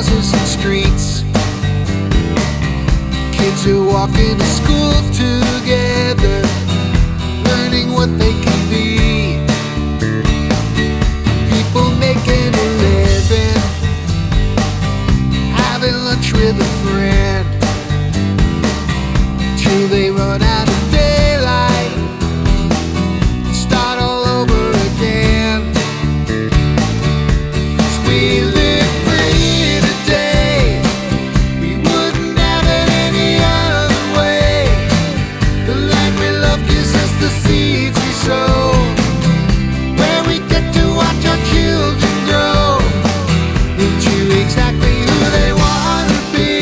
houses and streets. Kids are walking to school together, learning what they can be. People making a living, having lunch with a friend, till they run out of daylight, start all over again. 'Cause we live free today, we wouldn't have it any other way. The land we love gives us the seeds we sow, where we get to watch our children grow into exactly who they want to be.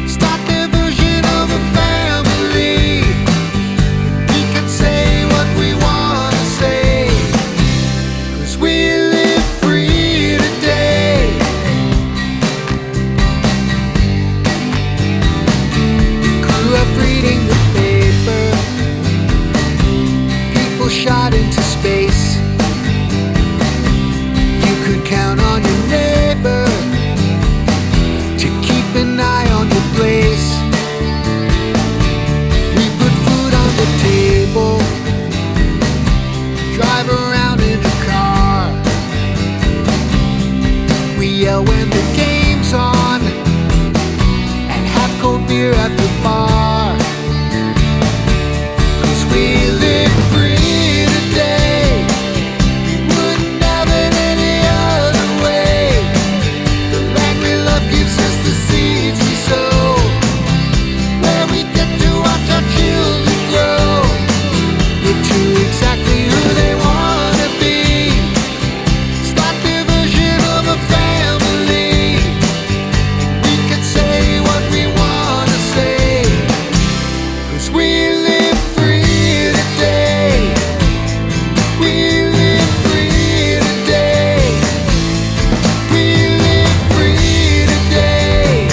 Start their version of a family. We can say what we want to say, 'cause we live free today. Grew up reading the paper, people shot into space. You could count on your neighbor to keep an eye on your place. We put food on the table, drive around in a car. We yell when the game's on and have cold beer at the bar. 'Cause we live free today, we wouldn't have it any other way. The land we love gives us the seeds we sow, where we get to watch our children grow into exactly who they want to be. Start their version of a family. We could say what we want to say, 'cause we live free today. We live free today. We live free today.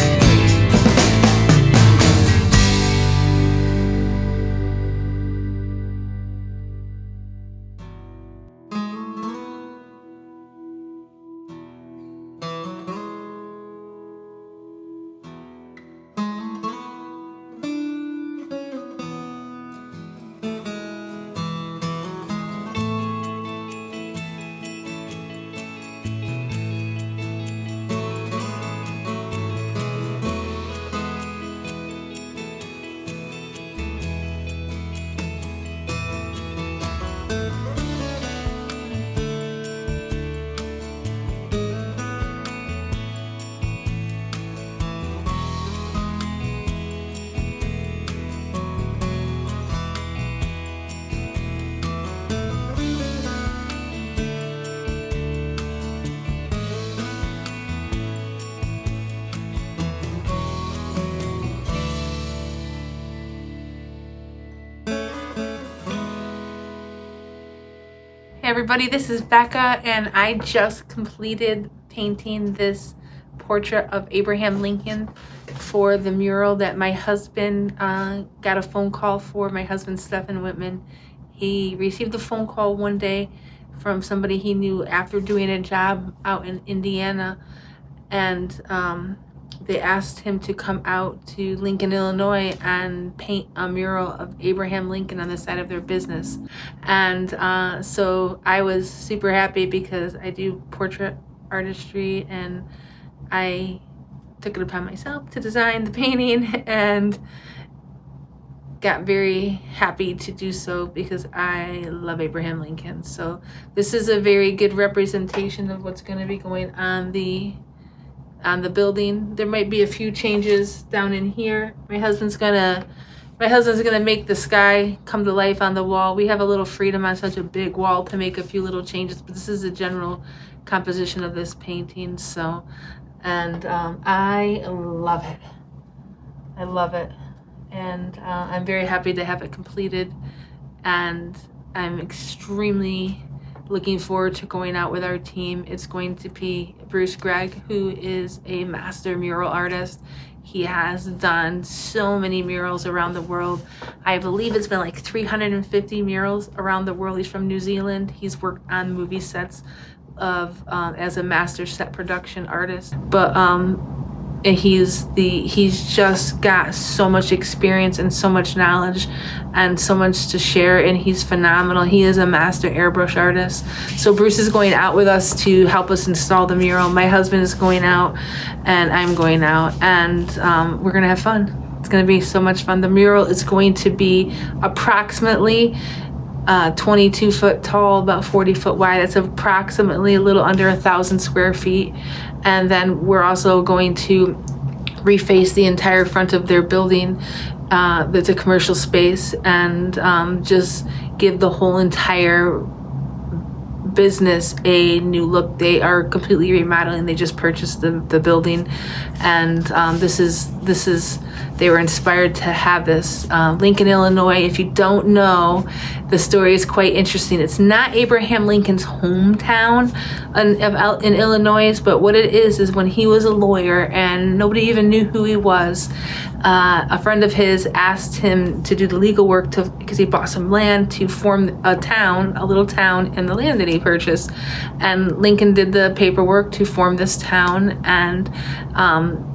Hey everybody, this is Becca, and I just completed painting this portrait of Abraham Lincoln for the mural that my husband got a phone call for. My husband, Stephen Whitman, he received a phone call one day from somebody he knew after doing a job out in Indiana, and they asked him to come out to Lincoln, Illinois and paint a mural of Abraham Lincoln on the side of their business. And so I was super happy because I do portrait artistry, and I took it upon myself to design the painting and got very happy to do so because I love Abraham Lincoln. So this is a very good representation of what's going to be going on the building. There might be a few changes down in here. My husband's gonna make the sky come to life on the wall. We have a little freedom on such a big wall to make a few little changes, but this is the general composition of this painting. So, and I love it. I love it, and I'm very happy to have it completed, and I'm extremely looking forward to going out with our team. It's going to be Bruce Gregg, who is a master mural artist. He has done so many murals around the world. I believe it's been like 350 murals around the world. He's from New Zealand. He's worked on movie sets of as a master set production artist, but and he's just got so much experience and so much knowledge and so much to share, and he's phenomenal. He is a master airbrush artist. So Bruce is going out with us to help us install the mural. My husband is going out and I'm going out, and we're gonna have fun. It's gonna be so much fun. The mural is going to be approximately 22 foot tall, about 40 foot wide. That's approximately a little under 1,000 square feet. And then we're also going to reface the entire front of their building that's a commercial space, and just give the whole entire business a new look. They are completely remodeling. They just purchased the building, and this is they were inspired to have this. Lincoln, Illinois, if you don't know, the story is quite interesting. It's not Abraham Lincoln's hometown in Illinois, but what it is when he was a lawyer and nobody even knew who he was, a friend of his asked him to do the legal work because he bought some land to form a little town in the land that he purchased. And Lincoln did the paperwork to form this town, and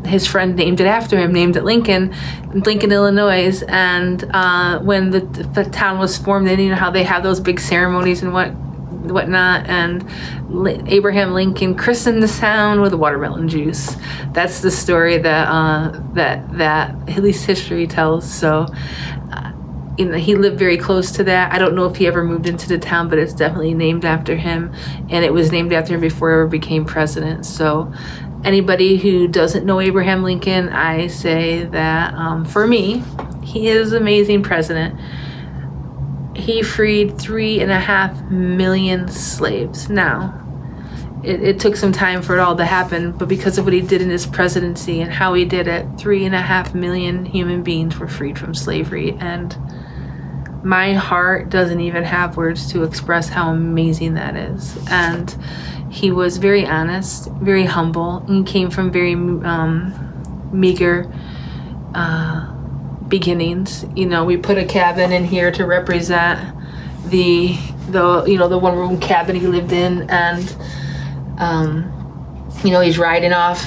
his friend named it after him, named it Lincoln, Illinois. And when the town was formed, then you know how they have those big ceremonies and whatnot, and Abraham Lincoln christened the town with watermelon juice. That's the story that at least history tells. So he lived very close to that. I don't know if he ever moved into the town, but it's definitely named after him, and it was named after him before he ever became president. So anybody who doesn't know Abraham Lincoln, I say that for me, he is an amazing president. He freed 3.5 million slaves. Now, it took some time for it all to happen, but because of what he did in his presidency and how he did it, 3.5 million human beings were freed from slavery. And my heart doesn't even have words to express how amazing that is. And he was very honest, very humble, and came from very meager beginnings. You know, we put a cabin in here to represent the one room cabin he lived in, and he's riding off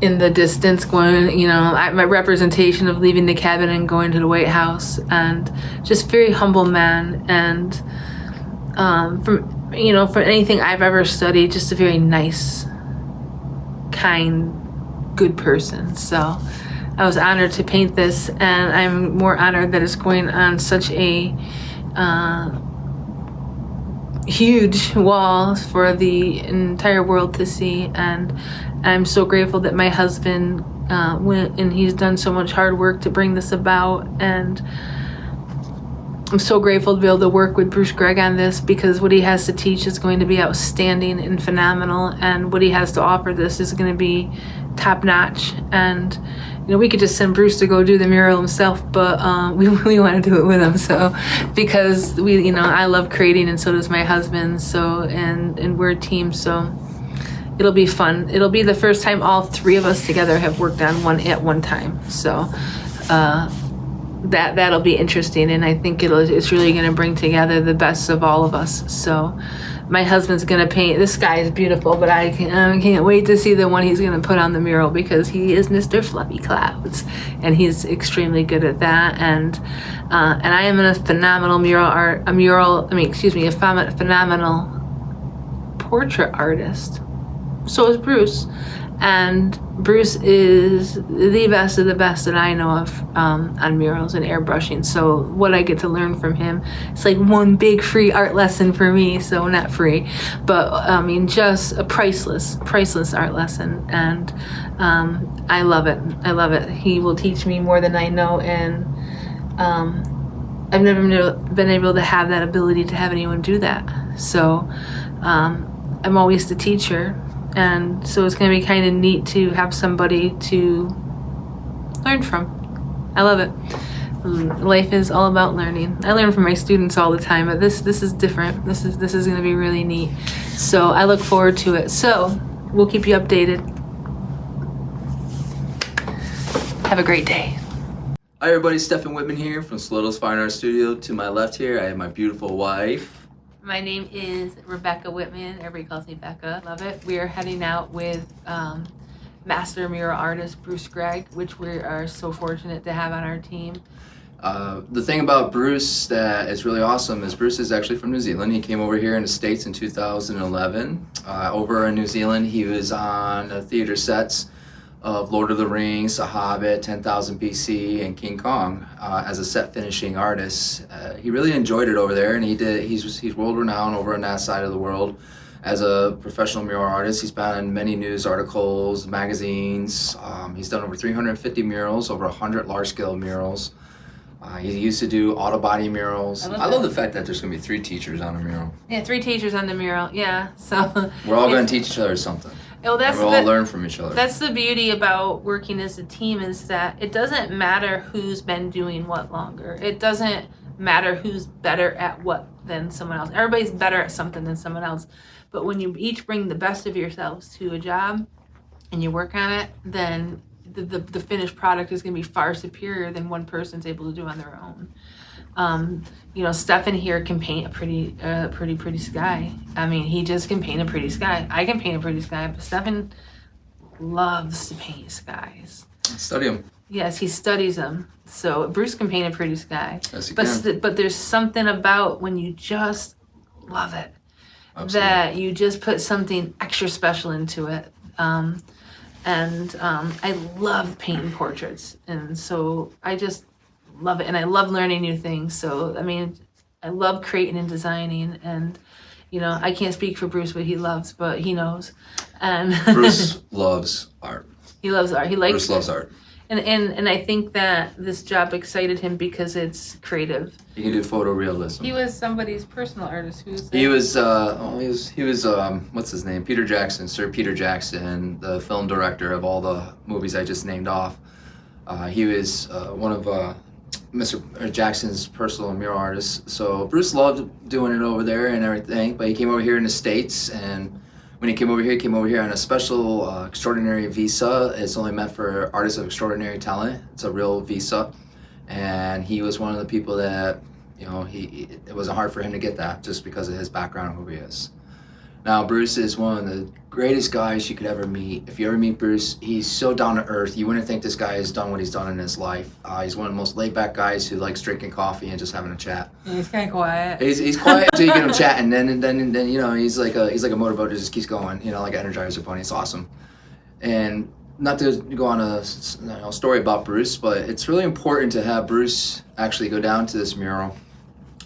in the distance going, my representation of leaving the cabin and going to the White House. And just very humble man, and from anything I've ever studied, just a very nice, kind, good person. So I was honored to paint this, and I'm more honored that it's going on such a huge wall for the entire world to see. And I'm so grateful that my husband went, and he's done so much hard work to bring this about. And I'm so grateful to be able to work with Bruce Gregg on this, because what he has to teach is going to be outstanding and phenomenal, and what he has to offer this is going to be top notch. And we could just send Bruce to go do the mural himself, but we want to do it with him. So because I love creating, and so does my husband. So and we're a team, so it'll be fun. It'll be the first time all three of us together have worked on one at one time. So that'll be interesting, and I think it's really going to bring together the best of all of us. So my husband's going to paint. This sky is beautiful, but I can't wait to see the one he's going to put on the mural, because he is Mr. Fluffy Clouds, and he's extremely good at that. And I am a phenomenal phenomenal portrait artist. So is Bruce. And Bruce is the best of the best that I know of on murals and airbrushing. So what I get to learn from him, it's like one big free art lesson for me. So not free, but just a priceless art lesson. And I love it. I love it. He will teach me more than I know. And I've never been able to have that ability to have anyone do that. So I'm always the teacher. And so it's going to be kind of neat to have somebody to learn from. I love it. Life is all about learning. I learn from my students all the time, but this is different. This is going to be really neat. So I look forward to it. So we'll keep you updated. Have a great day. Hi everybody, Stephen Whitman here from Slotto's Fine Art Studio. To my left here, I have my beautiful wife. My name is Rebecca Whitman. Everybody calls me Becca. Love it. We are heading out with master mural artist Bruce Gregg, which we are so fortunate to have on our team. The thing about Bruce that is really awesome is Bruce is actually from New Zealand. He came over here in the States in 2011. Over in New Zealand, he was on the theater sets of Lord of the Rings, The Hobbit, 10,000 BC, and King Kong as a set finishing artist. He really enjoyed it over there, and he's world renowned over on that side of the world as a professional mural artist. He's been in many news articles, magazines. He's done over 350 murals, over 100 large scale murals. He used to do auto body murals. I love the fact that there's going to be 3 teachers on a mural. Yeah, 3 teachers on the mural. Yeah, so we're all going to teach each other something. Oh, and we'll all learn from each other. That's the beauty about working as a team, is that it doesn't matter who's been doing what longer. It doesn't matter who's better at what than someone else. Everybody's better at something than someone else. But when you each bring the best of yourselves to a job and you work on it, then the finished product is going to be far superior than one person's able to do on their own. Stefan here can paint a pretty sky. I mean, he just can paint a pretty sky. I can paint a pretty sky, but Stefan loves to paint skies. Study them. Yes, he studies them. So Bruce can paint a pretty sky. Yes, he can. But there's something about when you just love it. Absolutely. That you just put something extra special into it. I love painting portraits, and so I just love it, and I love learning new things. So I mean, I love creating and designing, and I can't speak for Bruce what he loves, but he knows. And Bruce loves art. He loves art. Bruce loves art. And I think that this job excited him because it's creative. He can do photorealism. He was somebody's personal artist. He was what's his name? Peter Jackson, Sir Peter Jackson, the film director of all the movies I just named off. He was one of Mr. Jackson's personal mural artists. So Bruce loved doing it over there and everything, but he came over here in the States, and when he came over here on a special extraordinary visa. It's only meant for artists of extraordinary talent. It's a real visa, and he was one of the people that, it wasn't hard for him to get that just because of his background and who he is. Now, Bruce is one of the greatest guys you could ever meet. If you ever meet Bruce, he's so down to earth. You wouldn't think this guy has done what he's done in his life. He's one of the most laid back guys who likes drinking coffee and just having a chat. He's kind of quiet. He's quiet until you get him chatting, and then he's like a motorboat that just keeps going. Like an Energizer bunny. It's awesome. And not to go on a story about Bruce, but it's really important to have Bruce actually go down to this mural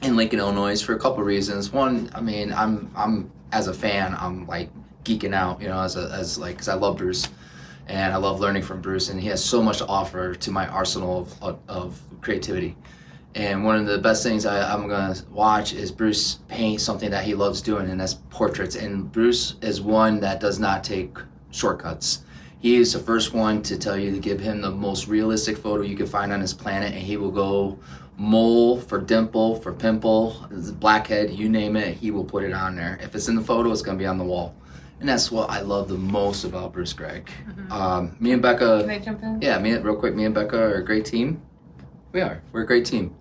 in Lincoln, Illinois, for a couple reasons. One, I mean, I'm as a fan, I'm like geeking out, because I love Bruce, and I love learning from Bruce, and he has so much to offer to my arsenal of creativity. And one of the best things I'm gonna watch is Bruce paint something that he loves doing, and that's portraits. And Bruce is one that does not take shortcuts. He is the first one to tell you to give him the most realistic photo you can find on this planet, and he will go mole for dimple for pimple, blackhead, you name it, he will put it on there. If it's in the photo, it's gonna be on the wall. And that's what I love the most about Bruce Gregg. Mm-hmm. Me and Becca. Can I jump in? Yeah, real quick. Me and Becca are a great team. We're a great team.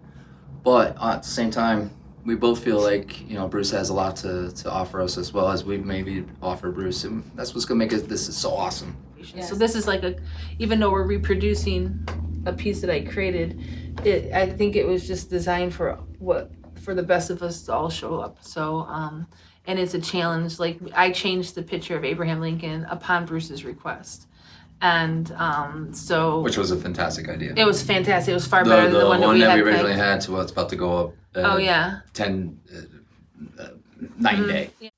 But at the same time, we both feel like Bruce has a lot to offer us, as well as we maybe offer Bruce, and that's what's gonna make this is so awesome. Yes. So this is like even though we're reproducing a piece that I created, I think it was just designed for the best of us to all show up. So and it's a challenge. Like, I changed the picture of Abraham Lincoln upon Bruce's request, and which was a fantastic idea. It was fantastic. It was far better than the one that we originally had to what's about to go up. 9 day. Yeah.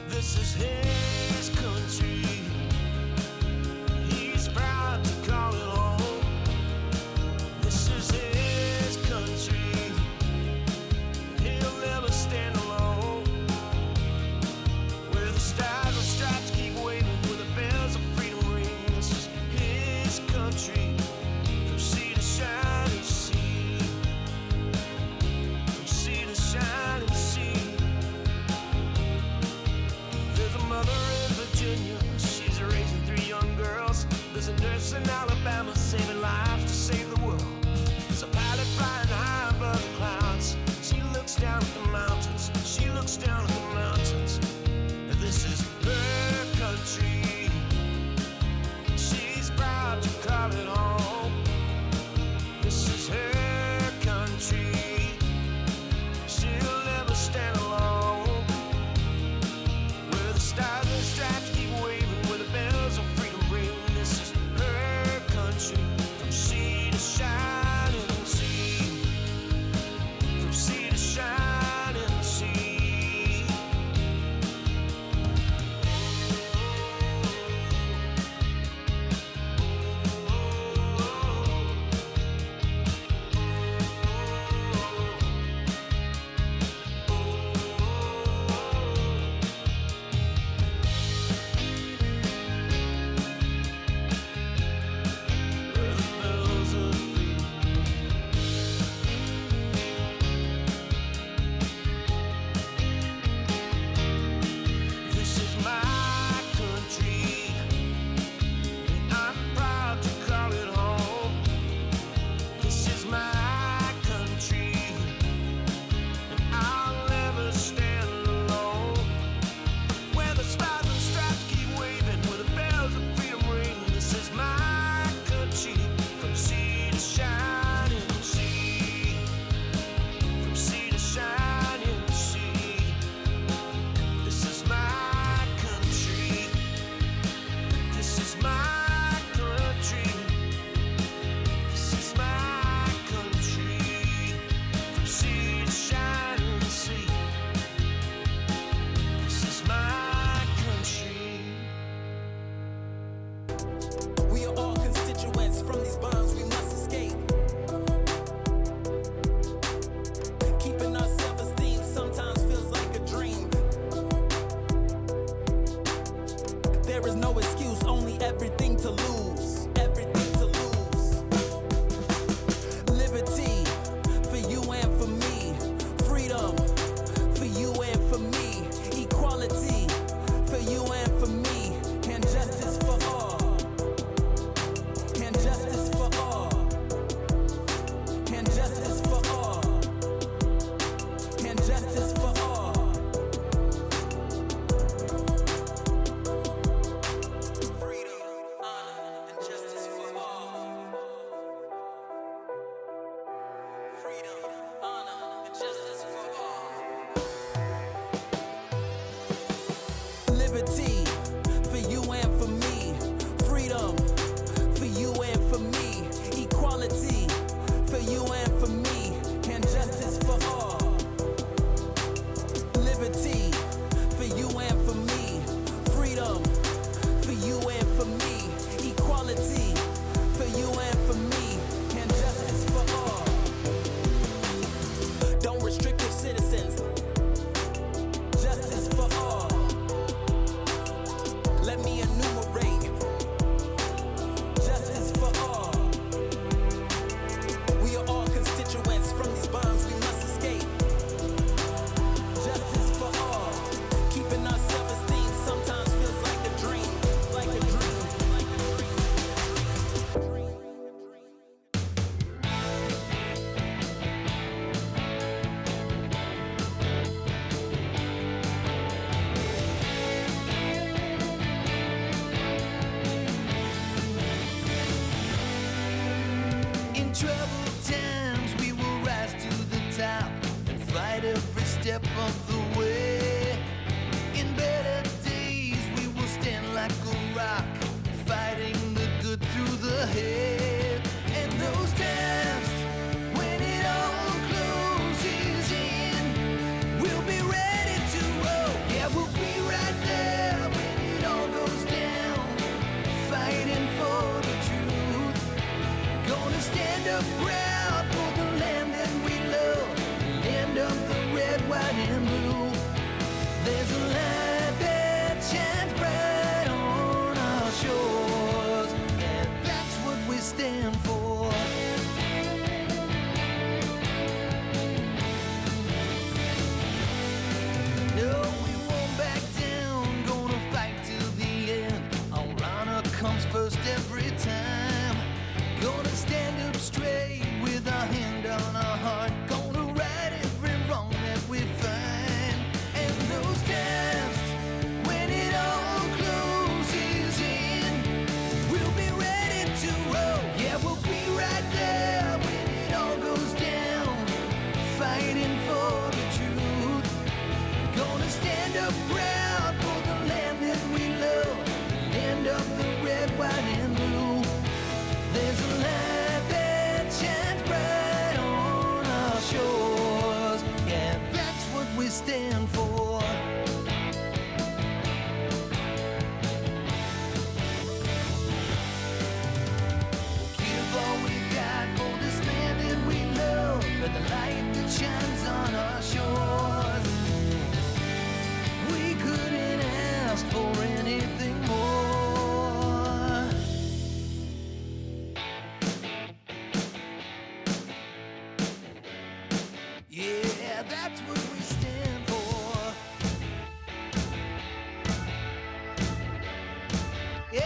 This lives down in the mountains. This is her country. She's proud to call it home. This is her country. She'll never stand alone. Where the stars and stripes keep waving, where the bells of freedom ring. This is her country. From sea to shining sea. From sea to shining sea. This is my country, and I'm proud to call it home. This is my country, and I'll never stand alone. Where the stars and stripes keep waving, where the bells of freedom ring. This is my country, from sea to shining sea. From sea to shining sea. This is my country. This is my country. This is my country. From sea to shining sea. This is my country. We are all constituents. From these bonds we must escape. Keeping our self-esteem sometimes feels like a dream. There is no excuse, only everything to lose. Everything to lose. Liberty for you and for me. Freedom for you and for me. Equality for you and for me. And justice for all. And justice for all. And justice for all. And justice for all. Freedom, honor, and justice for all. Freedom, honor, and justice for all. Liberty for you and for me. Freedom for you and for me. Equality for you and for me. And justice for all. Liberty for you and for me. Freedom for you and for me. Equality for you and for me. And justice for all. Don't restrict your citizens. Justice for all. Let me enumerate. Justice for all. proud for the land that we love, land of the red, white, and blue. There's a light that shines bright on our shores. Yeah, that's what we stand for. Give all we've got for this land that we love, for the light that shines on our shores. We couldn't ask for anything more. Yeah, that's what we stand for. Yeah,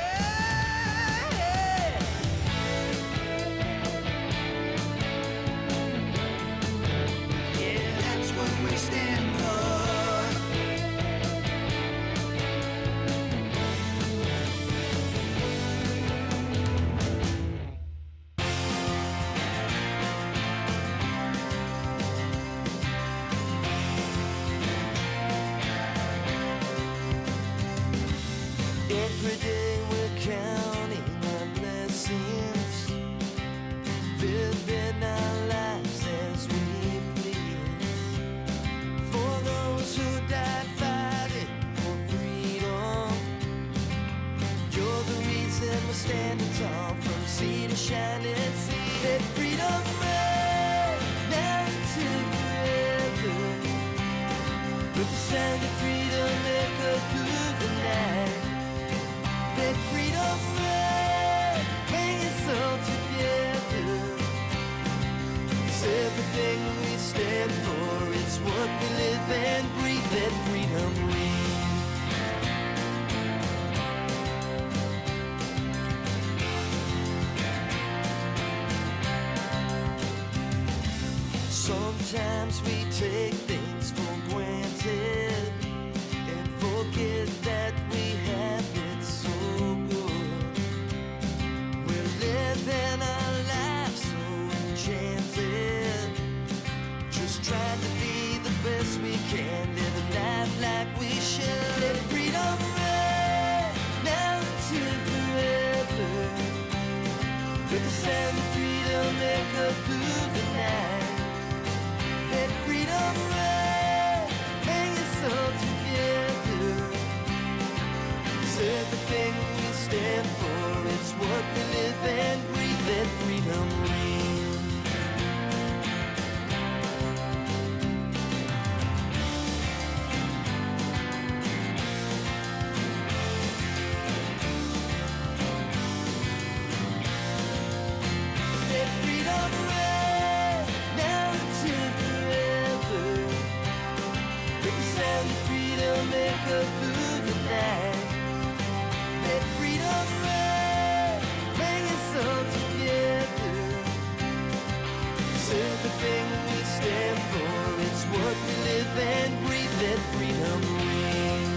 yeah, that's what we stand for. Every day we're counting our blessings, living our lives as we please. For those who died fighting for freedom, you're the reason we're standing tall, from sea to shining sea. Let freedom reign now until forever. With the sound of freedom echo through the night. Let freedom reign, bring us all together. It's everything we stand for, it's what we live and breathe. Let freedom ring. Sometimes we take things for granted and forget that we have it so good. We're living our lives so enchanted, just trying to be the best we can, live a life like we should. Let freedom reign now until forever. Let the sound of freedom echo through the night. Let freedom reign, bring us all together. It's everything we stand for, it's what we live and breathe. Let freedom ring. Let freedom reign now until forever. Let the sound of freedom echo through the night. Let freedom reign, bring us all together. It's everything we stand for, it's what we live and breathe. Let freedom ring.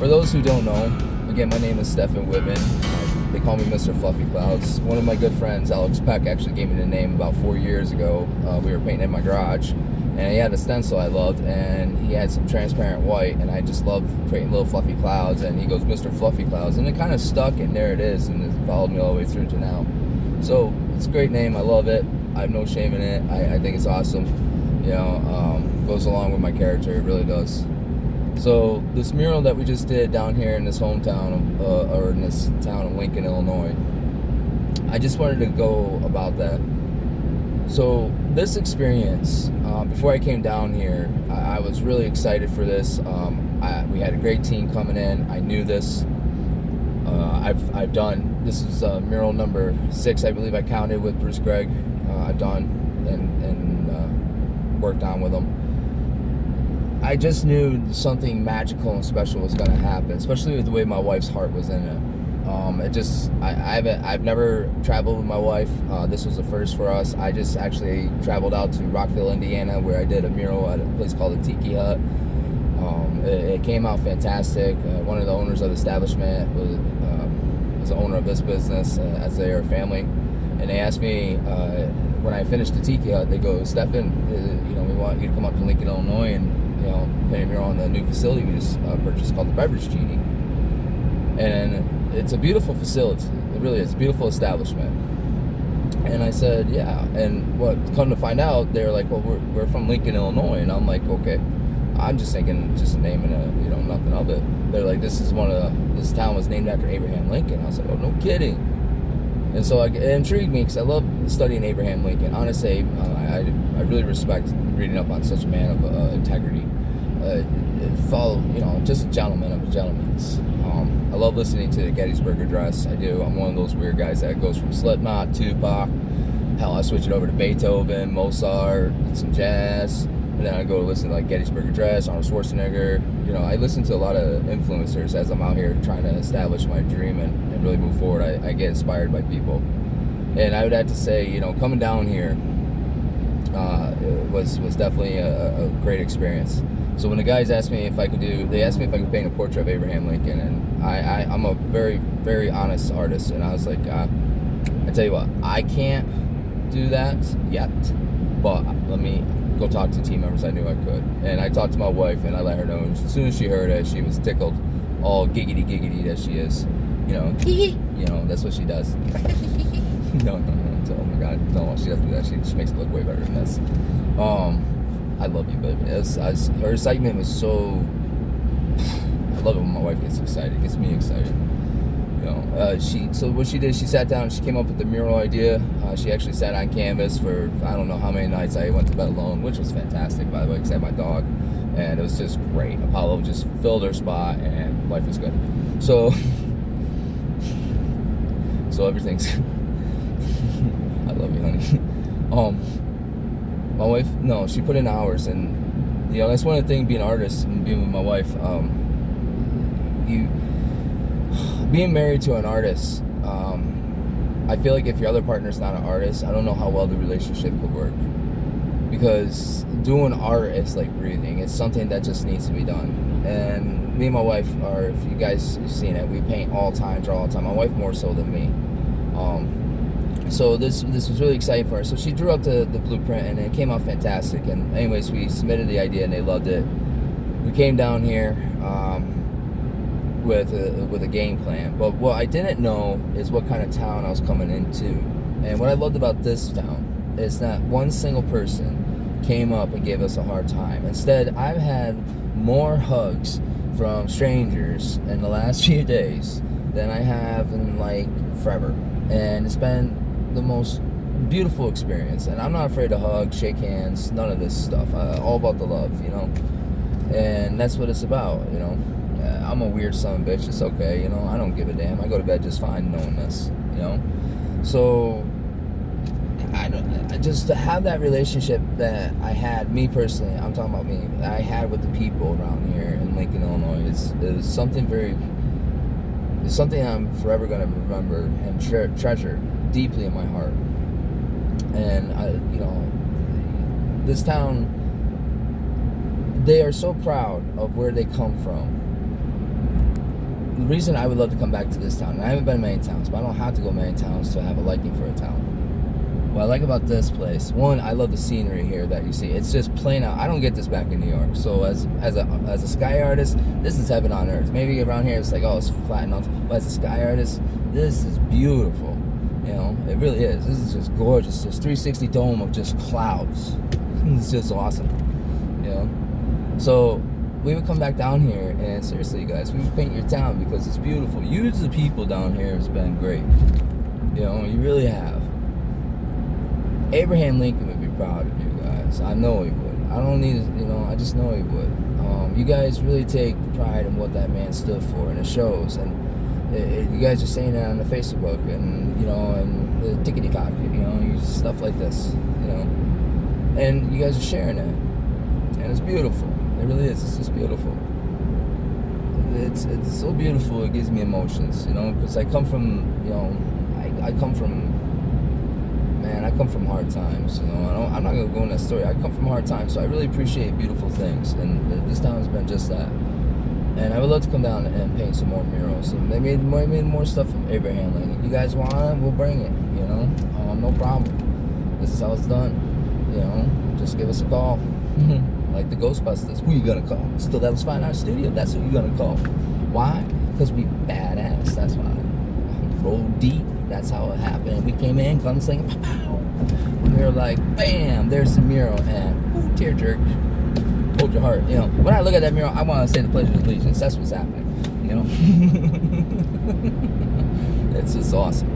For those who don't know, again, my name is Stephen Whitman. They call me Mr. Fluffy Clouds. One of my good friends, Alex Peck, actually gave me the name about 4 years ago. We were painting in my garage, and he had a stencil I loved, and he had some transparent white, and I just loved creating little fluffy clouds, and he goes, Mr. Fluffy Clouds, and it kind of stuck, and there it is, and it followed me all the way through to now. So it's a great name. I love it. I have no shame in it. I think it's awesome. Goes along with my character. It really does. So this mural that we just did down here in this hometown, or in this town of Lincoln, Illinois, I just wanted to go about that. So this experience, before I came down here, I was really excited for this. We had a great team coming in. I knew this. I've done, this is mural number 6, I believe I counted with Bruce Gregg. I've done and worked on with him. I just knew something magical and special was going to happen, especially with the way my wife's heart was in it. I've never traveled with my wife. This was the first for us. I just actually traveled out to Rockville, Indiana, where I did a mural at a place called the Tiki Hut. It came out fantastic. One of the owners of the establishment was the owner of this business, as they are a family. And they asked me, when I finished the Tiki Hut, they go, Stephen, we want you to come up to Lincoln, Illinois, and paint a mural on the new facility we just purchased called the Beverage Genie. And it's a beautiful facility. It really is. A beautiful establishment. And I said, yeah. And come to find out, they're like, well, we're from Lincoln, Illinois. And I'm like, okay. I'm just thinking, just naming it, nothing of it. They're like, this town was named after Abraham Lincoln. I was like, oh, no kidding. And so it intrigued me because I love studying Abraham Lincoln. Honestly, I really respect reading up on such a man of integrity. Just a gentleman of a gentleman's. I love listening to the Gettysburg Address. I do. I'm one of those weird guys that goes from Slipknot, Tupac. Hell, I switch it over to Beethoven, Mozart, some jazz. And then I go to listen to Gettysburg Address, Arnold Schwarzenegger. I listen to a lot of influencers as I'm out here trying to establish my dream and really move forward. I get inspired by people. And I would have to say, coming down here was definitely a great experience. So when the guys asked me if I could paint a portrait of Abraham Lincoln, and I'm a very, very honest artist, and I was like, I tell you what, I can't do that yet, but let me go talk to team members I knew I could. And I talked to my wife, and I let her know, and as soon as she heard it, she was tickled, all giggity that she is. That's what she does. No, oh my God, no, she doesn't do that. She makes it look way better than this. I love you, baby. Her excitement was so. I love it when my wife gets excited. It gets me excited. So what she did, she sat down and she came up with the mural idea. She actually sat on canvas for I don't know how many nights. I went to bed alone, which was fantastic, by the way, because I had my dog, and it was just great. Apollo just filled her spot, and life was good. So everything's. I love you, honey. My wife, no, she put in hours, and that's one of the things being an artist and being with my wife. Being married to an artist, I feel like if your other partner's not an artist, I don't know how well the relationship could work. Because doing art is like breathing. It's something that just needs to be done. And me and my wife are, if you guys have seen it, we paint all the time, draw all the time. My wife more so than me. So this was really exciting for her. So she drew up the blueprint, and it came out fantastic. And anyways, we submitted the idea, and they loved it. We came down here with a game plan. But what I didn't know is what kind of town I was coming into. And what I loved about this town is that one single person came up and gave us a hard time. Instead, I've had more hugs from strangers in the last few days than I have in forever. And it's been the most beautiful experience, and I'm not afraid to hug, shake hands, none of this stuff. All about the love, and that's what it's about. I'm a weird son of a bitch. It's okay, I don't give a damn. I go to bed just fine knowing this, so just to have that relationship that I had, me personally, I'm talking about me, I had with the people around here in Lincoln, Illinois, is something it's something I'm forever going to remember and treasure deeply in my heart. And this town, they are so proud of where they come from. the reason I would love to come back to this town, and I haven't been to many towns, but I don't have to go many towns to have a liking for a town. What I like about this place, one, I love the scenery here that you see. It's just plain out. I don't get this back in New York. So as a sky artist, this is heaven on earth. Maybe around here it's like, oh, it's flat and all. But as a sky artist, this is beautiful. You know, it really is. This is just gorgeous. This 360 dome of just clouds. It's just awesome. You know, so we would come back down here, and seriously, you guys, we would paint your town because it's beautiful. You, the people down here, has been great. You know, you really have. Abraham Lincoln would be proud of you guys. I know he would. I don't need, you know, I just know he would. You guys really take pride in what that man stood for, and it shows. And you guys are saying that on the Facebook, and you know, and the tickety tock, you know, stuff like this, you know. And you guys are sharing it, and it's beautiful. It really is. It's just beautiful. It's so beautiful. It gives me emotions, you know, because I come from, you know, I come from. Man, I come from hard times, you know. I'm not going to go in that story. I come from hard times, so I really appreciate beautiful things, and this town has been just that. And I would love to come down and paint some more murals. And maybe more stuff from Abraham Lincoln. You guys want it? We'll bring it, you know. No problem. This is how it's done, you know. Just give us a call. Like the Ghostbusters. Who you going to call? Still That's Fine Art Studio? That's who you're going to call. Why? Because we badass. That's why. Roll deep. That's how it happened. We came in, gunslinging, pow. And we were like, bam, there's the mural, and ooh, tear jerk. Hold your heart. You know, when I look at that mural, I want to say the Pledge of Allegiance. That's what's happening. You know, it's just awesome.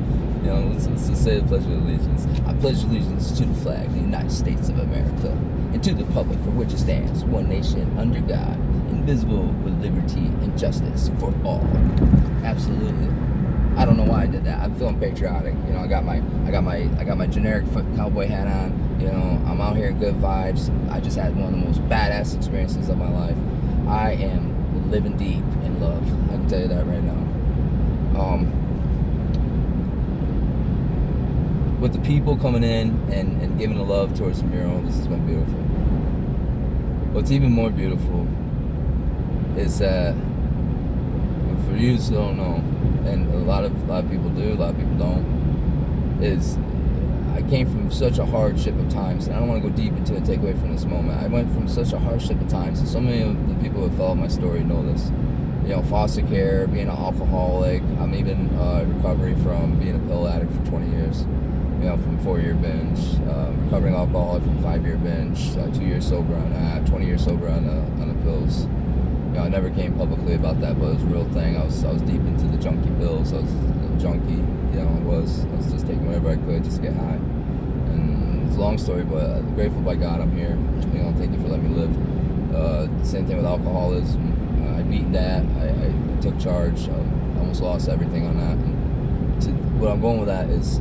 You know, let's just say the Pledge of Allegiance. I pledge allegiance to the flag of the United States of America, and to the republic for which it stands, one nation under God, indivisible, with liberty and justice for all. Absolutely. I don't know why I did that. I'm feeling patriotic. You know, I got my generic cowboy hat on. You know, I'm out here in good vibes. I just had one of the most badass experiences of my life. I am living deep in love. I can tell you that right now. With the people coming in and giving the love towards the mural, this has been beautiful. What's even more beautiful is that, for you who don't know, and a lot of people do, a lot of people don't, is I came from such a hardship of times, and I don't want to go deep into it and take away from this moment. I went from such a hardship of times, and so many of the people who follow my story know this. You know, foster care, being an alcoholic. I'm even in recovery from being a pill addict for 20 years. You know, from 4-year binge, recovering alcoholic from 5-year binge, 2 years sober on that, 20 years sober on the pills. You know, I never came publicly about that, but it was a real thing. I was deep into the junkie pills. I was a junkie. You know, I was just taking whatever I could just to get high. And it's a long story, but I'm grateful by God I'm here. You know, thank you for letting me live. Same thing with alcoholism. I beat that. I took charge. I almost lost everything on that. And what I'm going with that is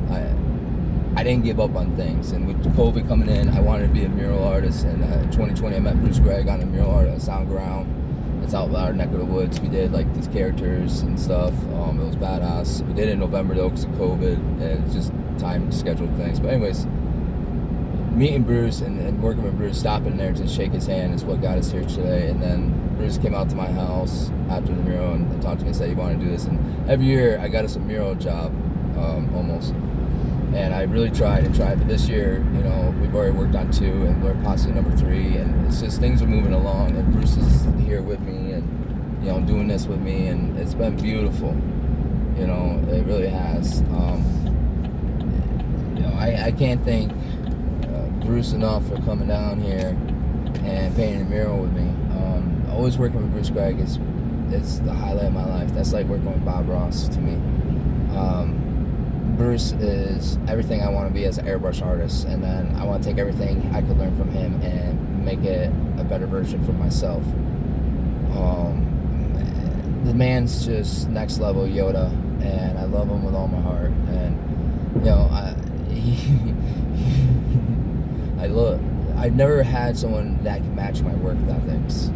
I didn't give up on things. And with COVID coming in, I wanted to be a mural artist. And in 2020, I met Bruce Gregg on a mural art at Soundground. It's out in our neck of the woods. We did like these characters and stuff. It was badass. We did it in November though because of COVID, and it's just time scheduled things. But anyways, meeting Bruce and working with Bruce, stopping there to shake his hand is what got us here today. And then Bruce came out to my house after the mural and talked to me and said he wanted to do this. And every year I got us a mural job, almost. And I really tried, but this year, you know, we've already worked on 2, and we're possibly number 3, and it's just things are moving along, and Bruce is here with me, and, you know, doing this with me, and it's been beautiful, you know, it really has. You know, I can't thank Bruce enough for coming down here and painting a mural with me. Always working with Bruce Gregg is the highlight of my life. That's like working with Bob Ross to me. Bruce is everything I want to be as an airbrush artist, and then I want to take everything I could learn from him and make it a better version for myself. The man's just next level Yoda, and I love him with all my heart. And you know, I've never had someone that can match my work ethics.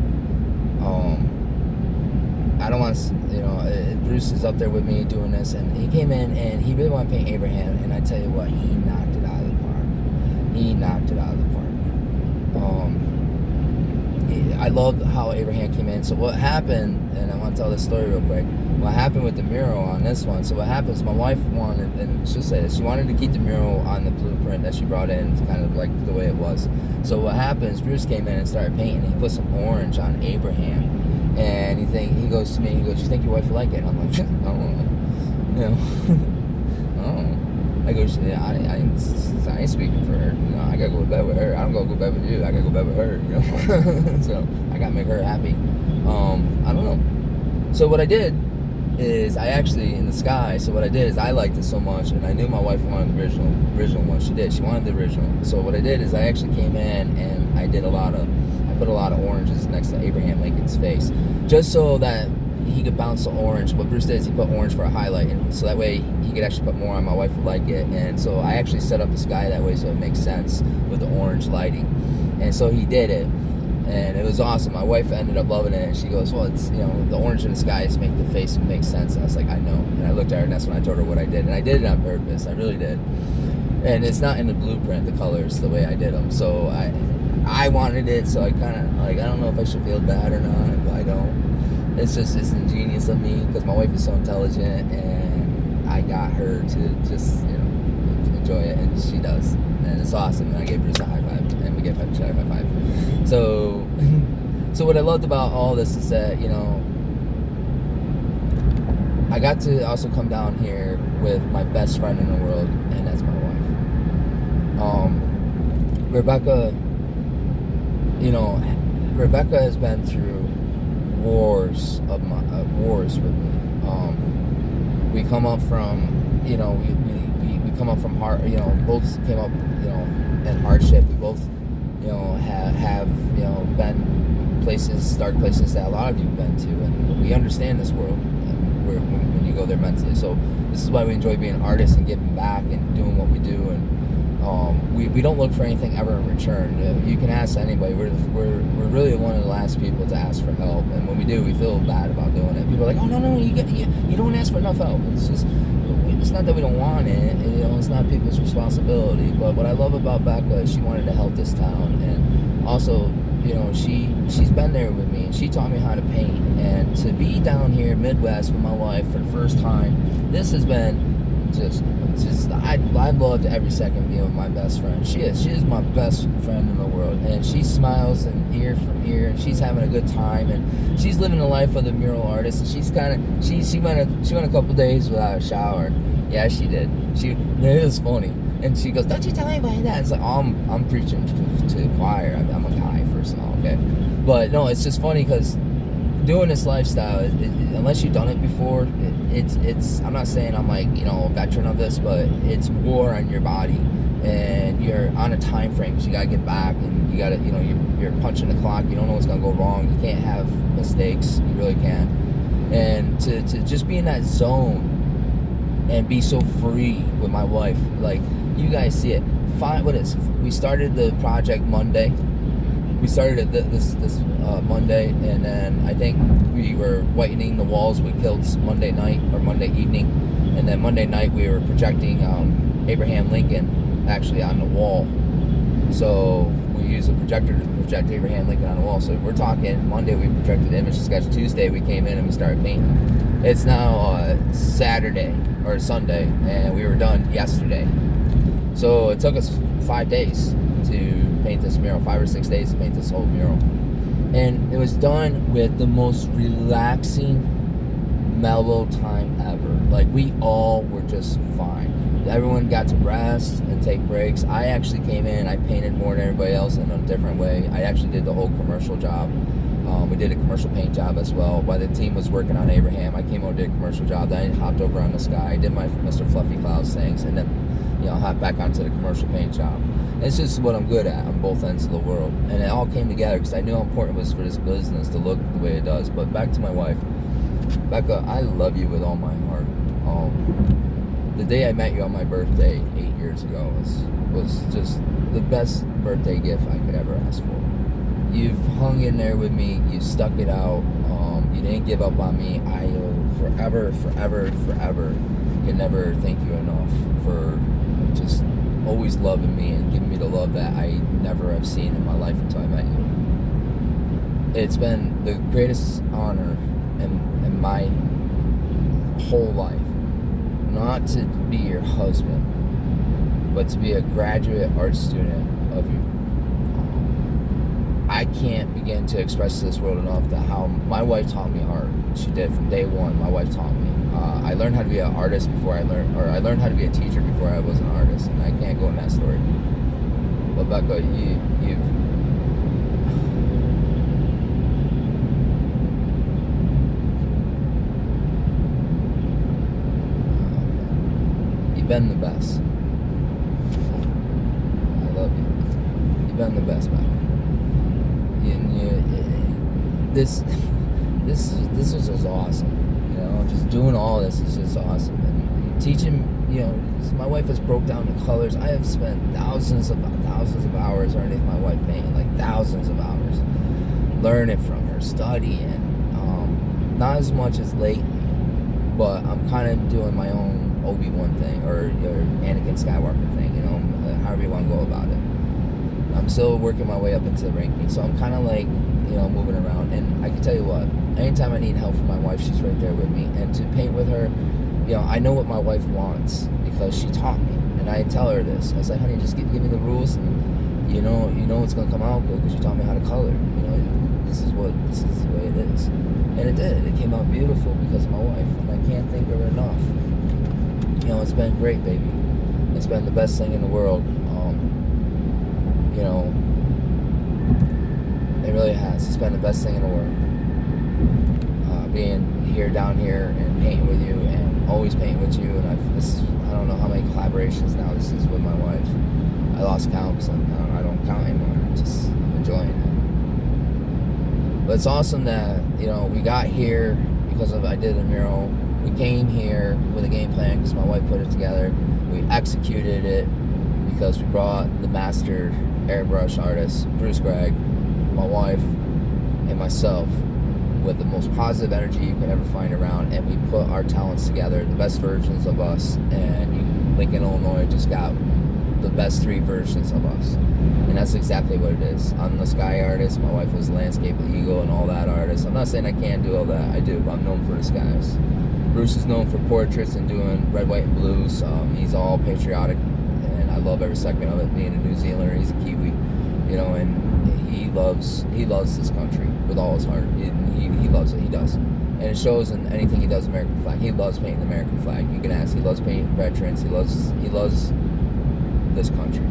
I don't want to, you know, Bruce is up there with me doing this, and he came in and he really wanted to paint Abraham, and I tell you what, he knocked it out of the park. He knocked it out of the park. I loved how Abraham came in. So what happened, and I want to tell this story real quick. What happened with the mural on this one? So what happens? My wife wanted, and she'll say this, she wanted to keep the mural on the blueprint that she brought in, kind of like the way it was. So what happens? Bruce came in and started painting. And he put some orange on Abraham, and he goes to me. He goes, "You think your wife will like it?" And I'm like, "I don't know, you know." I don't know. I go, yeah, I ain't speaking for her. You know, I gotta go to bed with her. I don't go to bed with you. I gotta go to bed with her. You know, so I gotta make her happy. I don't know. So what I did is I actually in the sky. So what I did is I liked it so much, and I knew my wife wanted the original one. She did. She wanted the original. So what I did is I actually came in and I put a lot of oranges next to Abraham Lincoln's face, just so that he could bounce the orange. What Bruce did is he put orange for a highlight, and so that way he could actually put more on. My wife would like it, and so I actually set up the sky that way so it makes sense with the orange lighting, and so he did it, and it was awesome. My wife ended up loving it, and she goes, "Well, it's, you know, the orange in the skies make the face make sense." And I was like, "I know," and I looked at her, and that's when I told her what I did, and I did it on purpose. I really did, and it's not in the blueprint, the colors, the way I did them. So I wanted it, so I kind of like, I don't know if I should feel bad or not, but I don't. It's ingenious of me because my wife is so intelligent, and I got her to just, you know, enjoy it, and she does, and it's awesome. And I gave Bruce a high five, and we gave each other a high five. So what I loved about all this is that, you know, I got to also come down here with my best friend in the world, and that's my wife. Rebecca, you know, Rebecca has been through wars with me. We come up from, you know, we come up from hard, you know, both came up, you know, in hardship. We both, you know, have you know, been places, dark places that a lot of you have been to, and we understand this world, and when you go there mentally. So this is why we enjoy being artists and giving back and doing what we do, and we don't look for anything ever in return. You can ask anybody. We're really one of the last people to ask for help, and when we do, we feel bad about doing it. People are like, "Oh no, you don't ask for enough help." It's just, it's not that we don't want it. You know, it's not people's responsibility. But what I love about Becca is she wanted to help this town, and also, you know, she's been there with me, and she taught me how to paint. And to be down here Midwest with my wife for the first time, this has been just I loved every second being with my best friend. She is my best friend in the world, and she smiles and ear from ear, and she's having a good time, and she's living the life of the mural artist. And she's kind of she went a couple days without a shower. Yeah, she did. It was funny, and she goes, "Don't you tell anybody that." It's like, oh, I'm preaching to the choir. I'm a guy, first of all, okay, but no, it's just funny because doing this lifestyle, unless you've done it before, it's I'm not saying I'm like, you know, a veteran of this, but it's war on your body, and you're on a time frame because you gotta get back, and you gotta, you know, you're punching the clock. You don't know what's gonna go wrong. You can't have mistakes. You really can't. And to just be in that zone and be so free with my wife, like you guys see it. We started the project Monday. We started it this Monday, and then I think we were whitening the walls with kilts Monday night or Monday evening, and then Monday night we were projecting Abraham Lincoln actually on the wall. So we used a projector to project Abraham Lincoln on the wall. So we're talking Monday we projected image sketch. Tuesday we came in and we started painting. It's now Saturday or Sunday, and we were done yesterday. So it took us 5 days to paint this mural, 5 or 6 days to paint this whole mural, and it was done with the most relaxing, mellow time ever. Like, we all were just fine. Everyone got to rest and take breaks. I actually came in, I painted more than everybody else in a different way. I actually did the whole commercial job. We did a commercial paint job as well. While the team was working on Abraham, I came over, did a commercial job, then I hopped over on the sky, did my Mr. Fluffy Clouds things, and then, you know, hopped back onto the commercial paint job. It's just what I'm good at on both ends of the world. And it all came together because I knew how important it was for this business to look the way it does. But back to my wife. Becca, I love you with all my heart. The day I met you on my birthday 8 years ago was just the best birthday gift I could ever ask for. You've hung in there with me. You stuck it out. You didn't give up on me. I will forever can never thank you enough for just always loving me and giving me the love that I never have seen in my life until I met you. it's been the greatest honor in my whole life, not to be your husband, but to be a graduate art student of you. I can't begin to express to this world enough that how my wife taught me art. She did from day one. My wife taught me. I learned how to be an artist before I learned how to be a teacher before I was an artist, and I can't go in that story. But Becca, you've been the best. I love you. You've been the best, Becca. This was just awesome. You know, just doing all this is just awesome. And teaching, you know, my wife has broke down the colors. I have spent thousands of hours underneath my wife painting, like thousands of hours, learning from her, studying. Not as much as lately, but I'm kind of doing my own Obi-Wan thing or Anakin Skywalker thing. You know, however you want to go about it. I'm still working my way up into the ranking, so I'm kind of like, you know, moving around. And I can tell you what, anytime I need help from my wife, she's right there with me. And to paint with her, you know, I know what my wife wants because she taught me. And I tell her this. I say, honey, just give me the rules, and you know it's gonna come out good because you taught me how to color. You know, this is the way it is. And it did. It came out beautiful because of my wife, and I can't thank her enough. You know, it's been great, baby. It's been the best thing in the world. You know, it really has. It's been the best thing in the world. Being down here and painting with you, and always painting with you. And I don't know how many collaborations now this is with my wife. I lost count because I don't count anymore. I'm enjoying it. But it's awesome that, you know, we got here because I did a mural. We came here with a game plan because my wife put it together. We executed it because we brought the master airbrush artist, Bruce Gregg, my wife, and myself, with the most positive energy you could ever find around, and we put our talents together, the best versions of us, and Lincoln, Illinois just got the best 3 versions of us. And that's exactly what it is. I'm the sky artist, my wife was the landscape eagle and all that artist. I'm not saying I can't do all that, I do, but I'm known for the skies. Bruce is known for portraits and doing red, white, and blues. He's all patriotic, and I love every second of it. Being a New Zealander, he's a Kiwi, you know, and he loves this country with all his heart. He loves it. He does, and it shows in anything he does. American flag. He loves painting the American flag. You can ask. He loves painting veterans. He loves this country,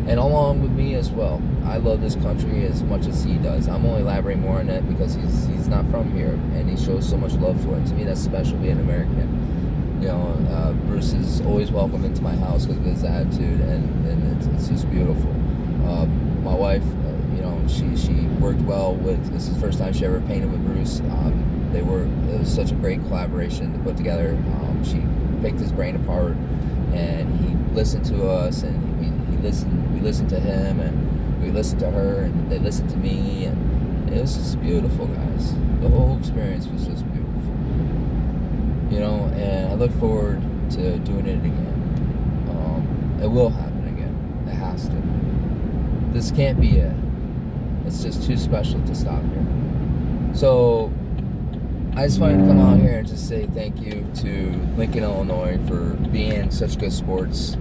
and along with me as well. I love this country as much as he does. I'm only elaborating more on it because he's not from here, and he shows so much love for it. To me, that's special being American. You know, Bruce is always welcome into my house because of his attitude, and it's just beautiful. My wife, you know, she worked well with. This is the first time she ever painted with Bruce. It was such a great collaboration to put together. She picked his brain apart, and he listened to us, and we listened to him, and we listened to her, and they listened to me, and it was just beautiful, guys. The whole experience was just beautiful. You know, and I look forward to doing it again. It will happen again. It has to. This can't be it. It's just too special to stop here. So I just wanted to come out here and just say thank you to Lincoln, Illinois for being such good sports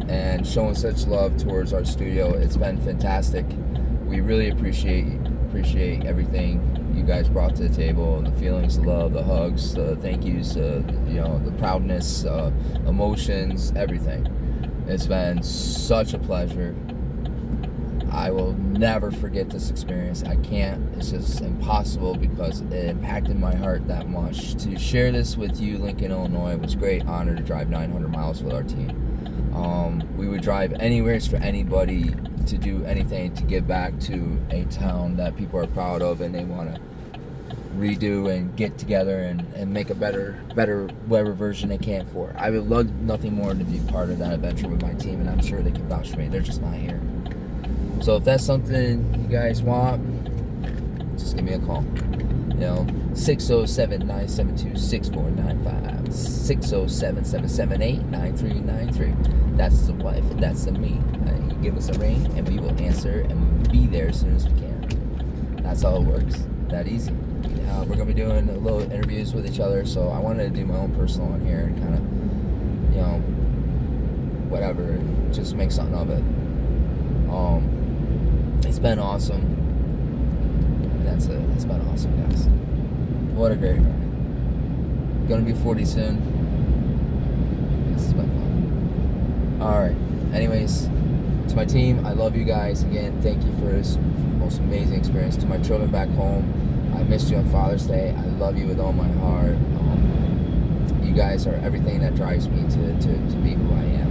and showing such love towards our studio. It's been fantastic. We really appreciate everything you guys brought to the table, the feelings, the love, the hugs, the thank yous, you know, the proudness, emotions, everything. It's been such a pleasure. I will never forget this experience. I can't. It's just impossible because it impacted my heart that much. To share this with you, Lincoln, Illinois, it was a great honor to drive 900 miles with our team. We would drive anywhere for anybody to do anything to give back to a town that people are proud of and they want to redo and get together and make a better whatever version they can for. I would love nothing more to be part of that adventure with my team, and I'm sure they can vouch for me. They're just not here. So if that's something you guys want, just give me a call. You know, 607-972-6495, 607-778-9393. That's the wife and that's the me. You give us a ring and we will answer, and we will be there as soon as we can. that's how it works. That easy. We're gonna be doing little interviews with each other, so I wanted to do my own personal one here and kind of, you know, whatever, just make something of it. It's been awesome. That's it. It's been awesome, guys. What a great ride. Gonna be 40 soon. This has been fun. Alright. Anyways, to my team, I love you guys. Again, thank you for this most amazing experience. To my children back home, I missed you on Father's Day. I love you with all my heart. You guys are everything that drives me to be who I am.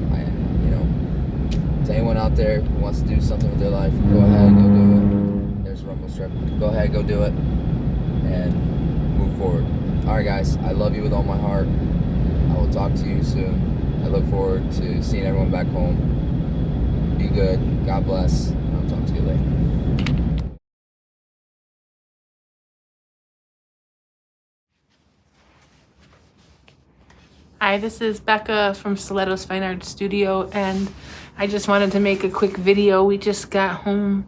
To anyone out there who wants to do something with their life, go ahead, go do it. There's a rumble strip. Go ahead, go do it, and move forward. All right, guys, I love you with all my heart. I will talk to you soon. I look forward to seeing everyone back home. Be good. God bless. And I'll talk to you later. Hi, this is Becca from Stiletto's Fine Art Studio, and I just wanted to make a quick video. We just got home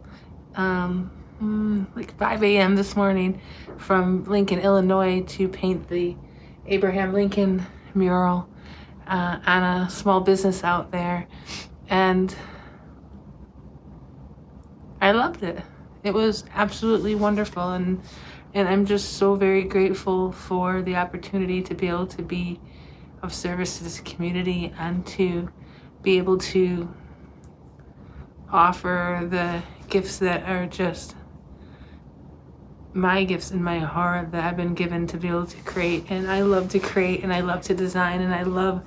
like 5 a.m. this morning from Lincoln, Illinois to paint the Abraham Lincoln mural on a small business out there, and I loved it. It was absolutely wonderful, and I'm just so very grateful for the opportunity to be able to be of service to this community and to be able to offer the gifts that are just my gifts in my heart that I've been given to be able to create. And I love to create, and I love to design, and I love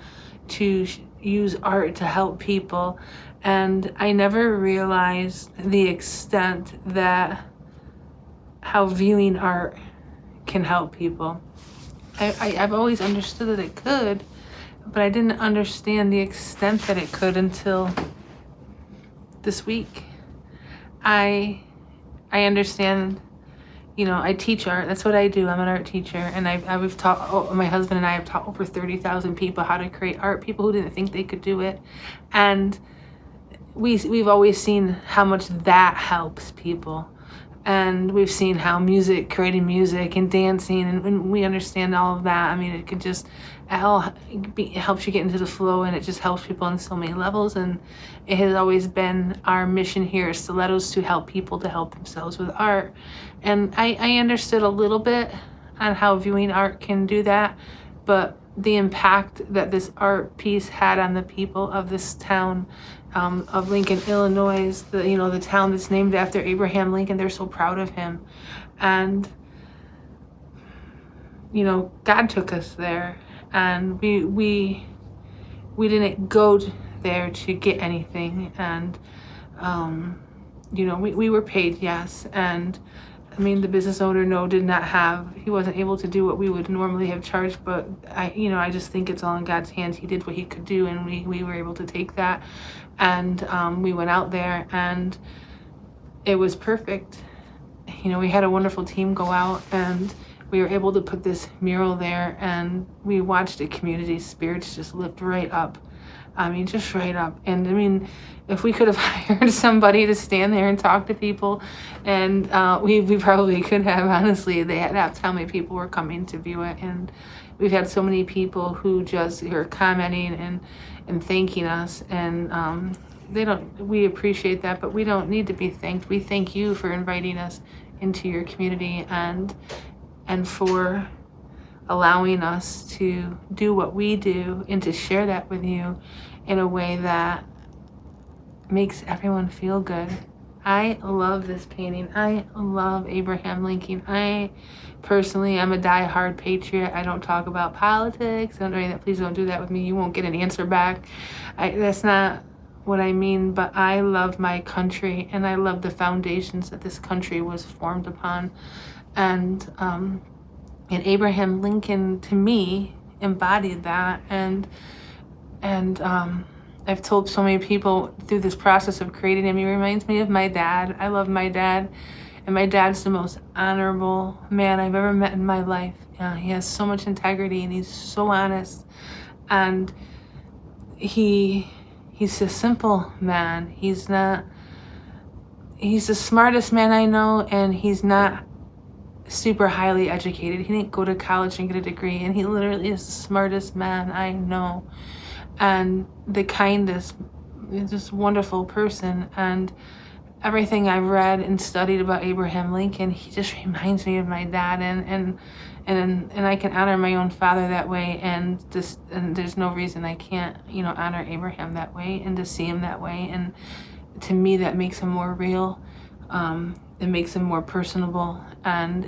to use art to help people. And I never realized the extent that how viewing art can help people. I've always understood that it could, but I didn't understand the extent that it could until this week. I understand, I teach art. That's what I do. I'm an art teacher, and I've taught, my husband and I have taught over 30,000 people how to create art, people who didn't think they could do it. And we've always seen how much that helps people. And we've seen how creating music and dancing, and we understand all of that. I mean, it could just, it helps you get into the flow, and it just helps people on so many levels. And it has always been our mission here at Stilettos to help people to help themselves with art. And I understood a little bit on how viewing art can do that, but the impact that this art piece had on the people of this town of Lincoln, Illinois, the town that's named after Abraham Lincoln. They're so proud of him. And, God took us there, and we didn't go there to get anything. And, we were paid, yes. And I mean, the business owner, he wasn't able to do what we would normally have charged, but I just think it's all in God's hands. He did what he could do, and we were able to take that. And we went out there, and it was perfect. We had a wonderful team go out, and we were able to put this mural there, and we watched the community spirits just lift right up. I mean, just right up. And I mean, if we could have hired somebody to stand there and talk to people, and we probably could have, honestly. That's how many people were coming to view it. And we've had so many people who are commenting and thanking us. And we appreciate that, but we don't need to be thanked. We thank you for inviting us into your community and for allowing us to do what we do and to share that with you in a way that makes everyone feel good. I love this painting. I love Abraham Lincoln. I personally am a die-hard patriot. I don't talk about politics. I don't do any of that. Please don't do that with me. You won't get an answer back. That's not what I mean, but I love my country, and I love the foundations that this country was formed upon. And Abraham Lincoln, to me, embodied that. And I've told so many people through this process of creating him, he reminds me of my dad. I love my dad, and my dad's the most honorable man I've ever met in my life. He has so much integrity, and he's so honest. And he's a simple man. He's he's the smartest man I know, and he's not super highly educated. He didn't go to college and get a degree, and he literally is the smartest man I know, and the kindest, just wonderful person. And everything I've read and studied about Abraham Lincoln, he just reminds me of my dad, and I can honor my own father that way, and there's no reason I can't, honor Abraham that way and to see him that way. And to me, that makes him more real. It makes him more personable, and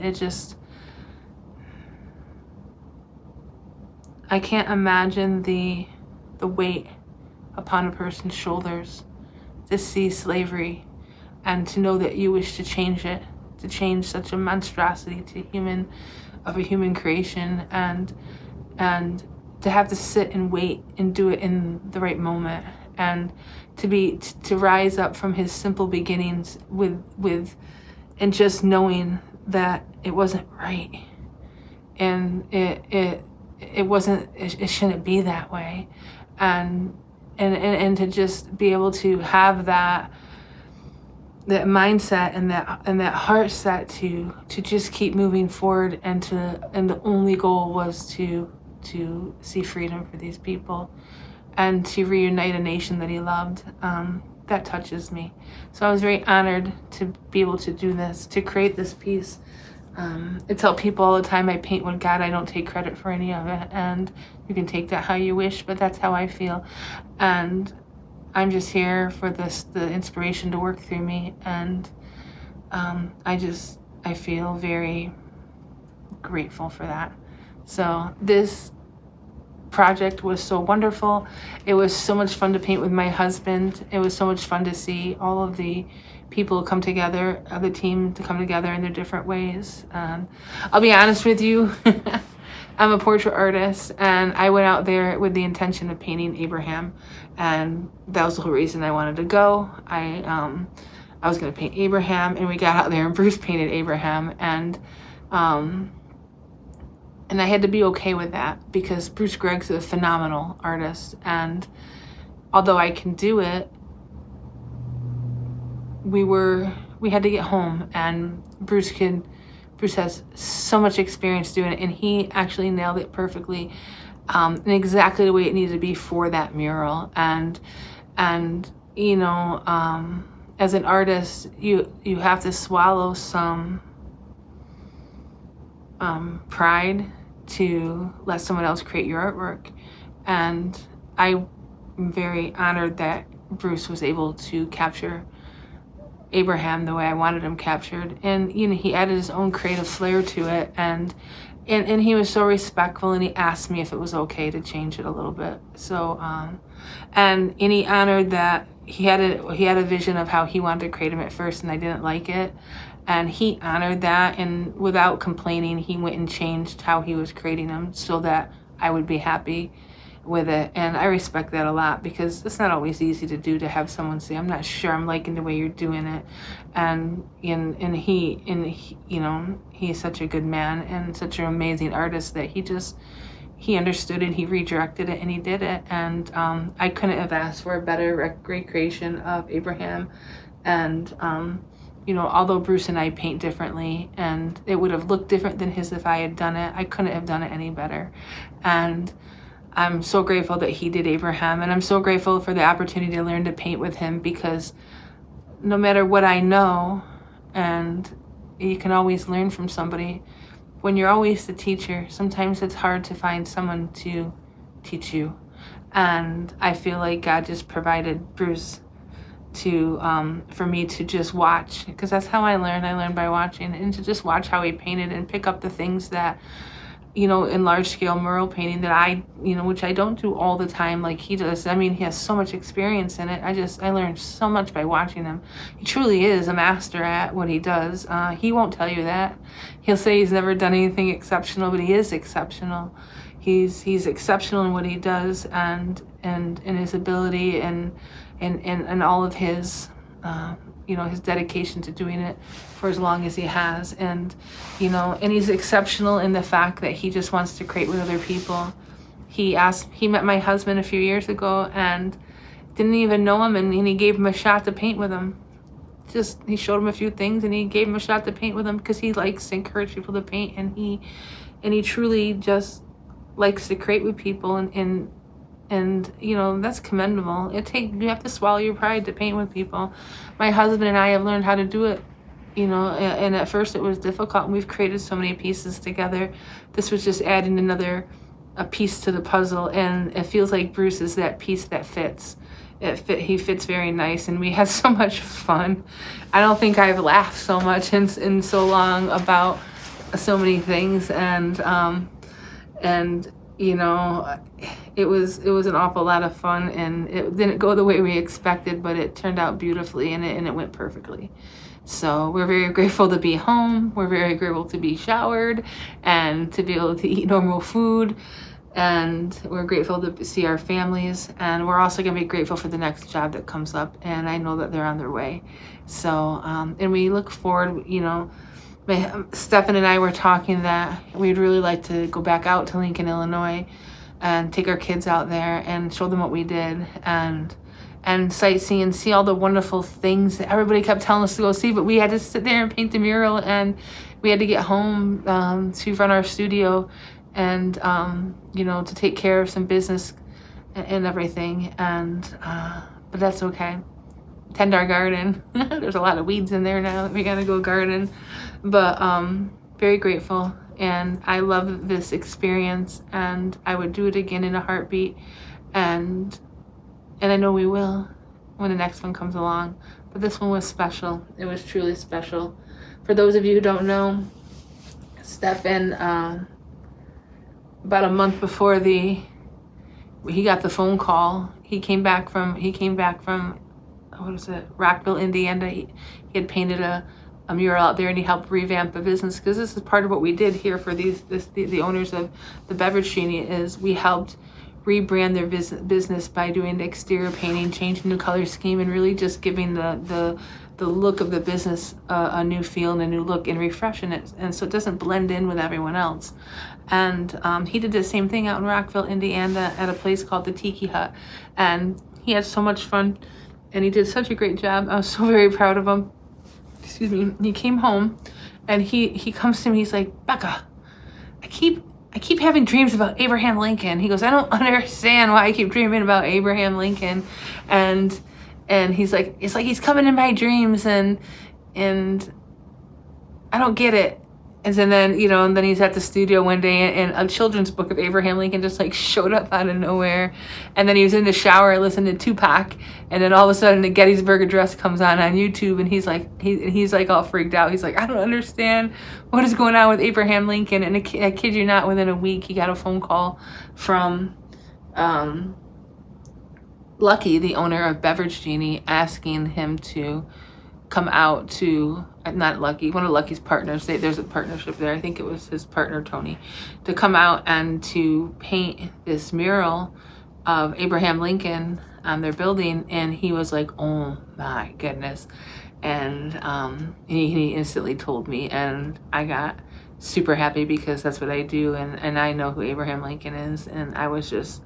I can't imagine the weight upon a person's shoulders to see slavery and to know that you wish to change it, to change such a monstrosity of a human creation, and to have to sit and wait and do it in the right moment, and to rise up from his simple beginnings with and just knowing that it wasn't right, and it wasn't, it shouldn't be that way, and to just be able to have that mindset and that heart set to just keep moving forward, and the only goal was to see freedom for these people and to reunite a nation that he loved. That touches me. So I was very honored to be able to do this, to create this piece. I tell people all the time, I paint with God. I don't take credit for any of it, and you can take that how you wish, but that's how I feel. And I'm just here for the inspiration to work through me, and I feel very grateful for that. So this project was so wonderful. It was so much fun to paint with my husband. It was so much fun to see all of the people come together, the team to come together in their different ways. I'll be honest with you, I'm a portrait artist, and I went out there with the intention of painting Abraham, and that was the whole reason I wanted to go. I was going to paint Abraham, and we got out there and Bruce painted Abraham, and I had to be okay with that because Bruce Gregg's a phenomenal artist, and although I can do it, we had to get home, and Bruce has so much experience doing it, and he actually nailed it perfectly, and exactly the way it needed to be for that mural. And as an artist, you have to swallow some pride to let someone else create your artwork. And I'm very honored that Bruce was able to capture Abraham the way I wanted him captured, and he added his own creative flair to it, and he was so respectful, and he asked me if it was okay to change it a little bit. So and he honored that he had a vision of how he wanted to create him at first, and I didn't like it, and he honored that, and without complaining, he went and changed how he was creating them so that I would be happy with it. And I respect that a lot, because it's not always easy to do, to have someone say, I'm not sure I'm liking the way you're doing it. And he's such a good man and such an amazing artist that he understood it, he redirected it, and he did it. And I couldn't have asked for a better recreation of Abraham. And although Bruce and I paint differently, and it would have looked different than his if I had done it, I couldn't have done it any better. And I'm so grateful that he did Abraham, and I'm so grateful for the opportunity to learn to paint with him, because no matter what I know, and you can always learn from somebody, when you're always the teacher, sometimes it's hard to find someone to teach you. And I feel like God just provided Bruce for me to just watch, because that's how I learn. I learn by watching, and to just watch how he painted and pick up the things that, in large scale mural painting that which I don't do all the time like he does. I mean, he has so much experience in it. I learned so much by watching him. He truly is a master at what he does. He won't tell you that. He'll say he's never done anything exceptional, but he is exceptional. He's exceptional in what he does, and in his ability, and all of his his dedication to doing it for as long as he has. And he's exceptional in the fact that he just wants to create with other people. He met my husband a few years ago and didn't even know him, and he gave him a shot to paint with him. he showed him a few things, and he gave him a shot to paint with him because he likes to encourage people to paint, and he truly just likes to create with people, and you know, that's commendable. You have to swallow your pride to paint with people. My husband and I have learned how to do it, you know, and at first it was difficult, and we've created so many pieces together. This was just adding a piece to the puzzle, and it feels like Bruce is that piece that fits. He fits very nice, and we had so much fun. I don't think I've laughed so much in so long about so many things, and you know, it was an awful lot of fun, and it didn't go the way we expected, but it turned out beautifully, and it went perfectly. So we're very grateful to be home. We're very grateful to be showered and to be able to eat normal food. And we're grateful to see our families. And we're also going to be grateful for the next job that comes up. And I know that they're on their way. So, and we look forward, you know, Stefan and I were talking that we'd really like to go back out to Lincoln, Illinois, and take our kids out there and show them what we did, and sightsee and see all the wonderful things that everybody kept telling us to go see, but we had to sit there and paint the mural, and we had to get home to run our studio, and you know, to take care of some business and everything, and but that's okay. Tend our garden. There's a lot of weeds in there now that we gotta go garden, but very grateful, and I love this experience, and I would do it again in a heartbeat, and I know we will when the next one comes along. But this one was special. It was truly special. For those of you who don't know, Stefan, about a month before he got the phone call, he came back from what is it, Rockville, Indiana. He had painted a mural out there, and he helped revamp a business, because this is part of what we did here for the owners of the Beverage Genie, is we helped rebrand their business by doing the exterior painting, changing the color scheme, and really just giving the look of the business a new feel and a new look, and refreshing it, and so it doesn't blend in with everyone else. And he did the same thing out in Rockville, Indiana, at a place called the Tiki Hut, and he had so much fun, and he did such a great job. I was so very proud of him. Excuse me. He came home, and he comes to me. He's like, "Becca, I keep having dreams about Abraham Lincoln." He goes, "I don't understand why I keep dreaming about Abraham Lincoln," and he's like, "It's like he's coming in my dreams, and I don't get it." And then, you know, and then he's at the studio one day, and a children's book of Abraham Lincoln just like showed up out of nowhere. And then he was in the shower listening to Tupac, and then all of a sudden the Gettysburg Address comes on YouTube, and he's like all freaked out. He's like, "I don't understand what is going on with Abraham Lincoln." And I kid you not, within a week he got a phone call from Lucky, the owner of Beverage Genie, asking him to come out to, not Lucky, one of Lucky's partners, there's a partnership there, I think it was his partner Tony, to come out and to paint this mural of Abraham Lincoln on their building. And he was like, "Oh my goodness." And he instantly told me, and I got super happy, because that's what I do, and I know who Abraham Lincoln is, and I was just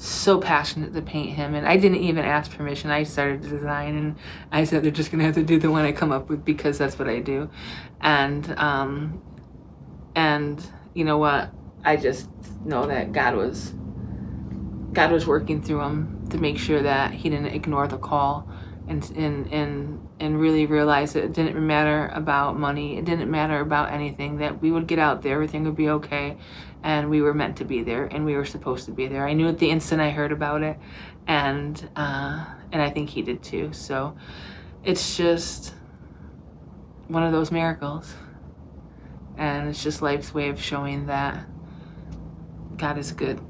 so passionate to paint him, and I didn't even ask permission. I started to design, and I said, "They're just gonna have to do the one I come up with, because that's what I do." And you know what? I just know that God was working through him to make sure that he didn't ignore the call, and really realize that it didn't matter about money. It didn't matter about anything, that we would get out there, everything would be okay. And we were meant to be there, and we were supposed to be there. I knew it the instant I heard about it, and I think he did too. So it's just one of those miracles, and it's just life's way of showing that God is good.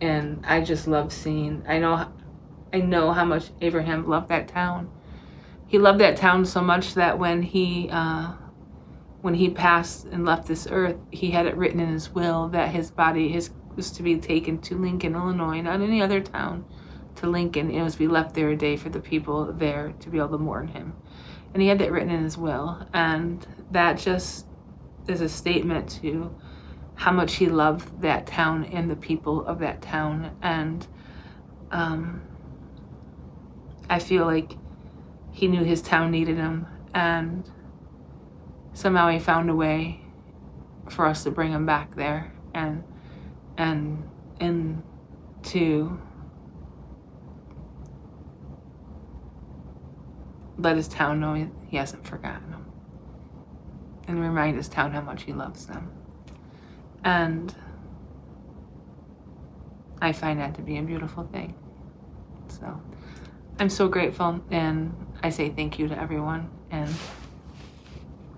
And I just love seeing. I know how much Abraham loved that town. He loved that town so much that when he passed and left this earth, he had it written in his will that his body was to be taken to Lincoln, Illinois, not any other town, to Lincoln. It was to be left there a day for the people there to be able to mourn him. And he had that written in his will. And that just is a statement to how much he loved that town and the people of that town. And I feel like he knew his town needed him, and somehow he found a way for us to bring him back there and to let his town know he hasn't forgotten them, and remind his town how much he loves them. And I find that to be a beautiful thing. So I'm so grateful, and I say thank you to everyone, and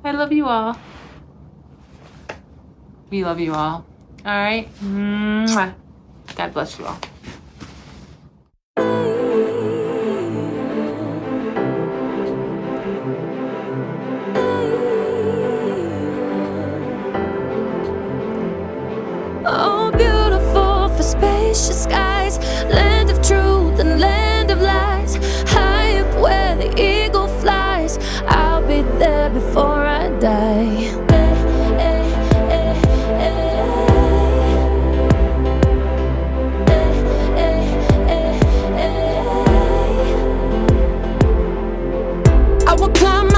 I love you all. We love you all. All right? Mwah. God bless you all. Oh, beautiful for spacious skies, land of truth and land of lies, high up where the eagle flies. I'll be there before I die. I will climb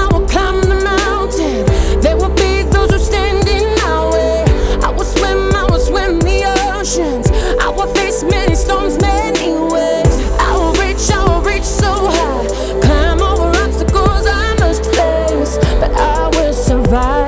the mountain. There will be those who stand in my way. I will swim the oceans. I will face many storms, many waves. I will reach so high. Climb over obstacles I must face, but I will survive.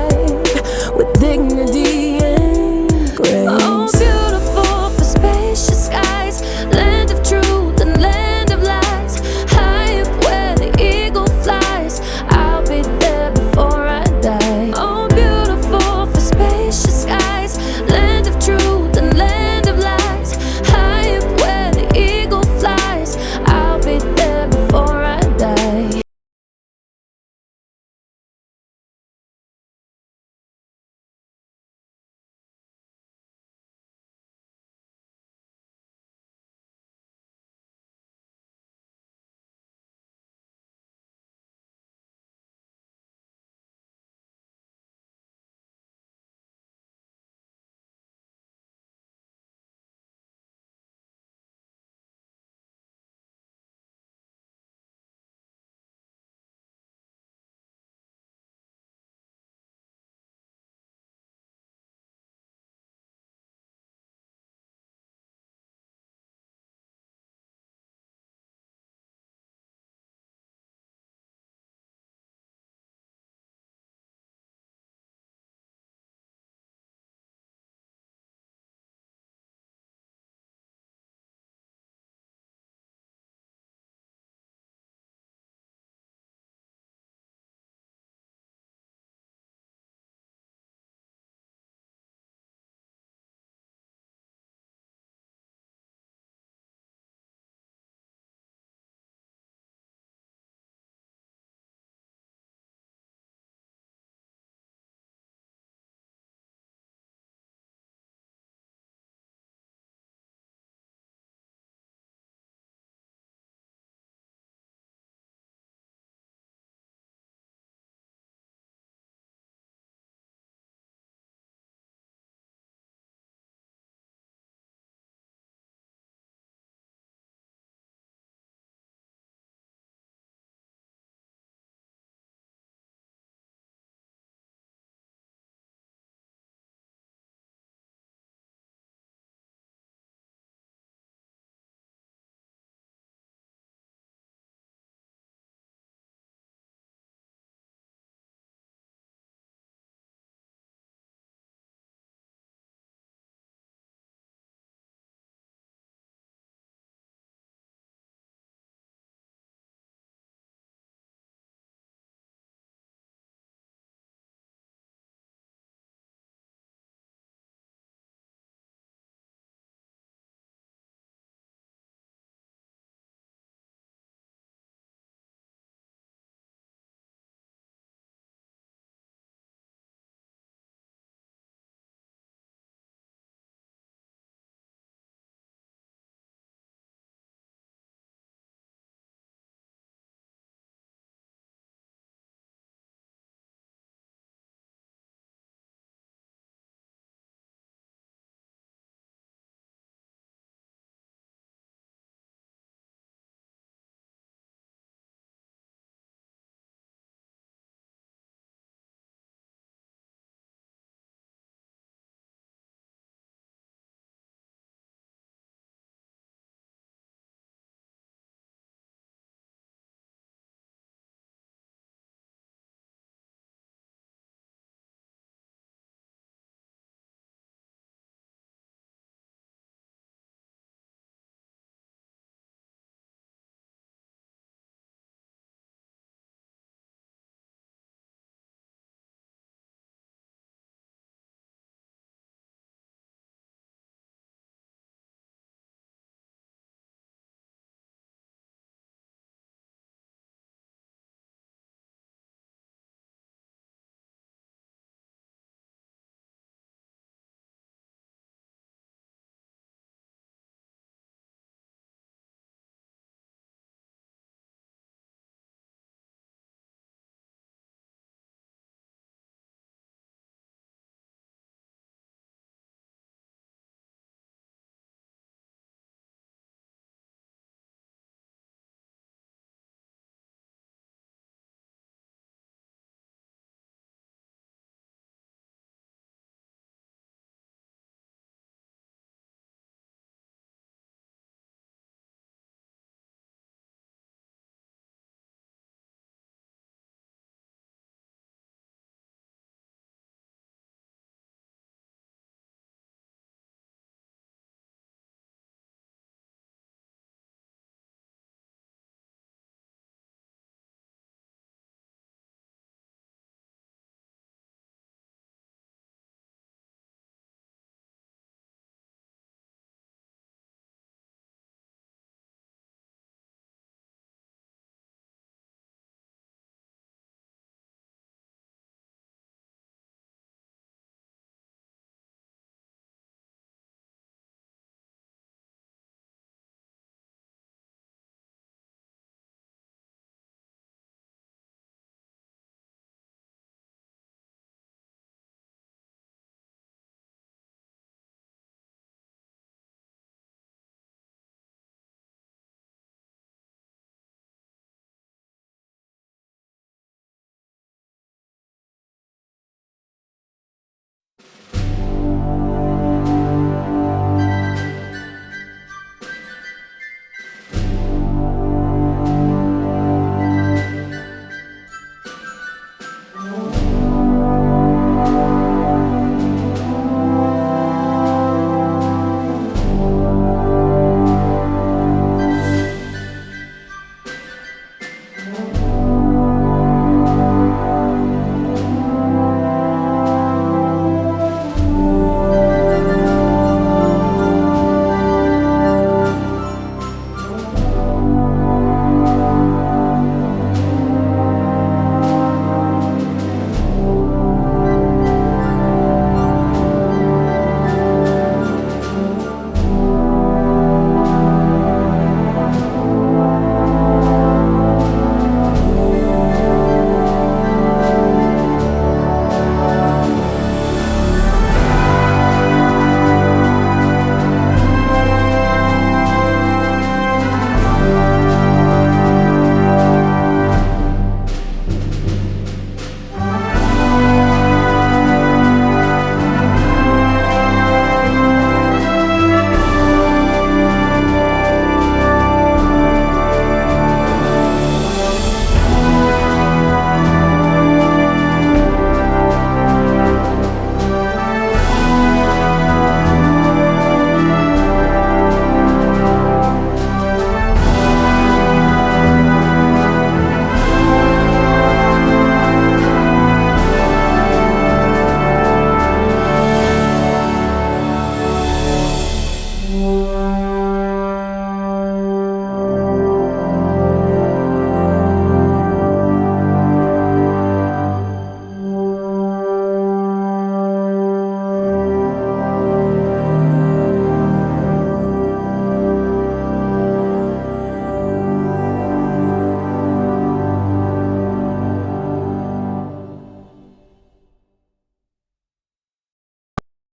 Bye.